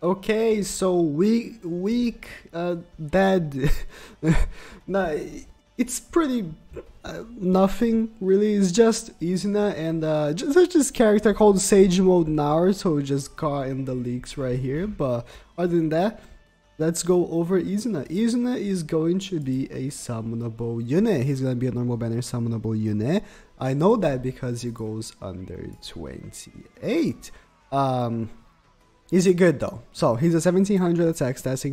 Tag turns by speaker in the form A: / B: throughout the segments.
A: Okay, so weak, dead. Nah, it's pretty nothing really. It's just Izuna and just this character called Sage Mode Naruto just got in the leaks right here. But other than that, let's go over Izuna. Izuna is going to be a summonable unit. He's gonna be a normal banner summonable unit. I know that because he goes under 28. Is he good though? So he's a 1700 attack stat,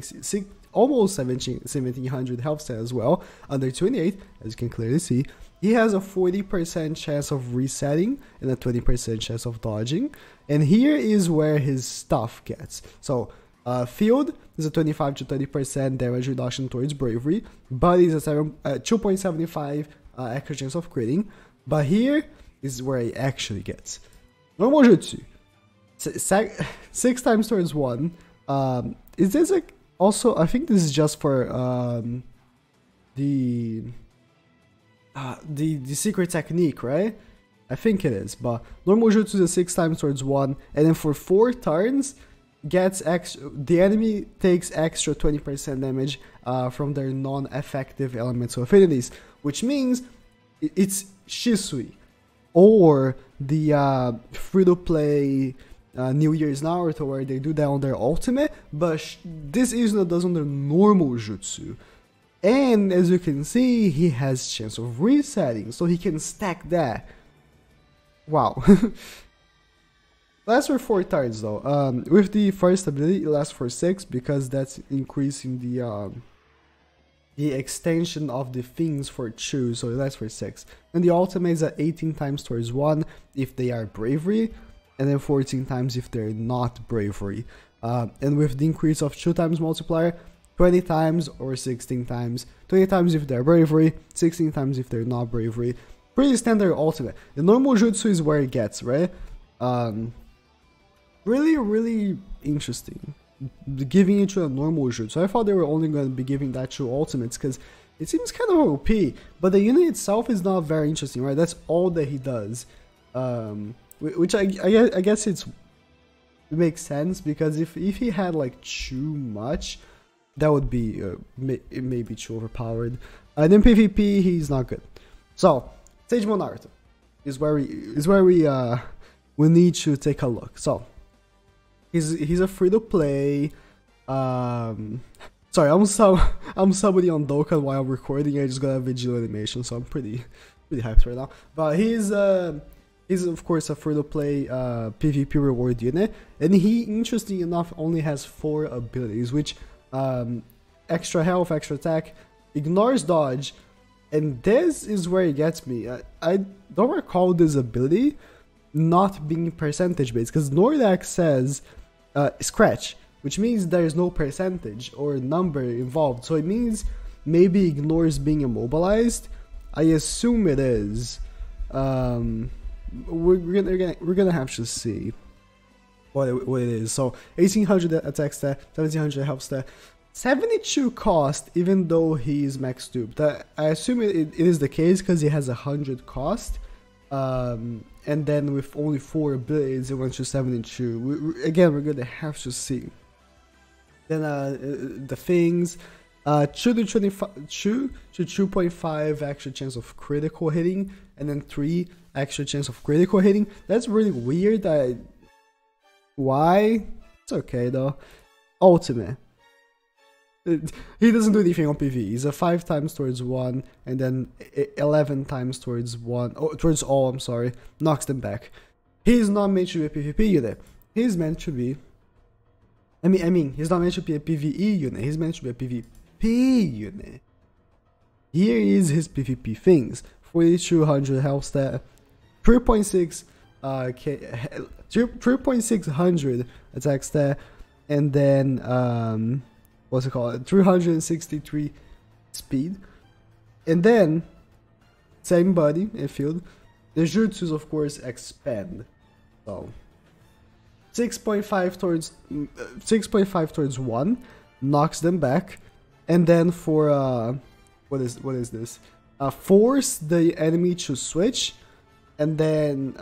A: almost 1700 health stat as well, under 28, as you can clearly see. He has a 40% chance of resetting and a 20% chance of dodging. And here is where his stuff gets. So field is a 25 to 30% damage reduction towards bravery, but is a 2.75 extra chance of critting. But here is where he actually gets normal jutsu. 6 times towards 1. Is this like also? I think this is just for the secret technique, right? I think it is. But normal jutsu is 6 times towards 1, and then for 4 turns, gets extra. The enemy takes extra 20% damage from their non-effective elemental affinities, which means it's Shisui or the free-to-play. New Year's Naruto, where they do that on their ultimate, but this Izuna does on their normal jutsu. And as you can see, he has chance of resetting, so he can stack that. Wow. Lasts for 4 turns though. With the first ability, it lasts for 6 because that's increasing the extension of the things for Chu, so it lasts for 6. And the ultimate is at 18 times towards 1 if they are bravery, and then 14 times if they're not bravery. And with the increase of 2 times multiplier, 20 times or 16 times. 20 times if they're bravery, 16 times if they're not bravery. Pretty standard ultimate. The normal jutsu is where it gets, right? Really interesting. Giving it to a normal jutsu. I thought they were only going to be giving that to ultimates because it seems kind of OP. But the unit itself is not very interesting, right? That's all that he does. Which I guess it makes sense because if he had like too much, that would be maybe too overpowered. And in PvP, he's not good. So Sage Mode Naruto is where we need to take a look. So he's a free to play. Sorry, I'm somebody on Dokkan while I'm recording. I just got a visual animation, so I'm pretty hyped right now. But he's of course a free-to-play PvP reward unit, and he, interesting enough, only has 4 abilities, which extra health, extra attack, ignores dodge, and this is where it gets me. I don't recall this ability not being percentage-based, because Nordax says scratch, which means there's no percentage or number involved, so it means maybe ignores being immobilized. I assume it is. We're gonna have to see what it is. So 1800 attack stat, 1700 health stat, 72 cost, even though he's max duped. I assume it is the case because he has 100 cost, and then with only 4 abilities it went to 72. Again, we're gonna have to see. Then the things, 2 to 2.5 extra chance of critical hitting, and then 3 extra chance of critical hitting. That's really weird. Why? It's okay though. Ultimate. He doesn't do anything on PV. He's a 5 times towards 1, and then 11 times towards 1. Oh, towards all. I'm sorry. Knocks them back. He's not meant to be a PvP unit. He's meant to be. I mean, he's not meant to be a PvE unit. He's meant to be a PvP unit. Here is his PvP things. 4200 health stat, 3.600 attack stat, and then what's it called? 363 speed, and then same body and field. The jutsus of course expand, so 6.5 towards 1 knocks them back, and then for what is this? Force the enemy to switch, and then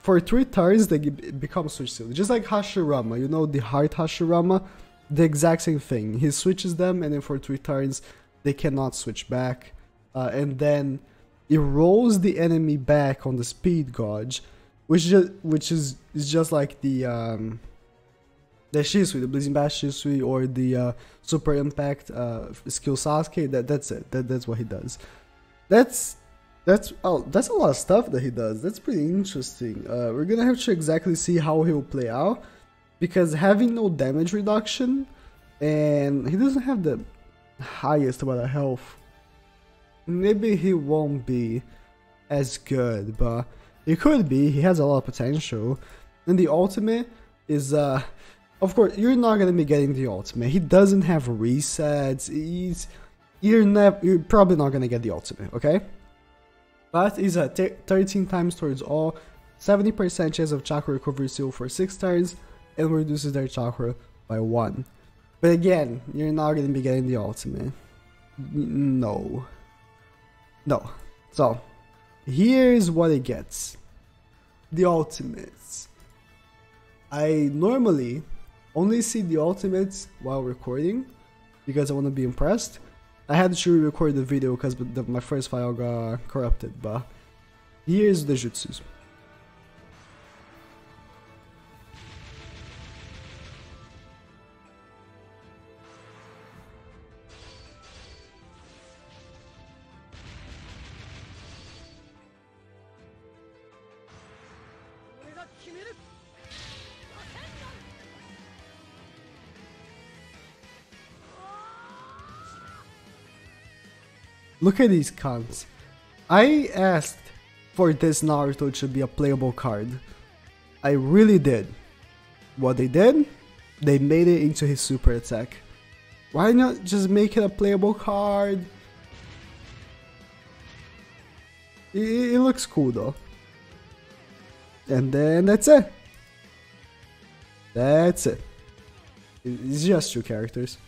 A: for 3 turns they become switch sealed. Just like Hashirama, you know, the heart Hashirama, the exact same thing. He switches them, and then for 3 turns they cannot switch back. And then it rolls the enemy back on the speed gauge, which is just like the Shisui, the Blazing Bash Shisui, or the Super Impact skill Sasuke. That's it. That's what he does. That's a lot of stuff that he does. That's pretty interesting. We're gonna have to exactly see how he'll play out, because having no damage reduction, and he doesn't have the highest amount of health, maybe he won't be as good, but he could be. He has a lot of potential. And the ultimate is of course you're not gonna be getting the ultimate. He doesn't have resets. You're probably not gonna get the ultimate, okay? But he's a 13 times towards all, 70% chance of chakra recovery seal for 6 turns, and reduces their chakra by 1. But again, you're not gonna be getting the ultimate. No. So here's what it gets. The ultimates. I normally only see the ultimates while recording because I want to be impressed. I had to re-record the video because my first file got corrupted, but here's the jutsus. Look at these cons. I asked for this Naruto to be a playable card. I really did. What they did? They made it into his super attack. Why not just make it a playable card? It looks cool though. And then that's it. That's it. It's just 2 characters.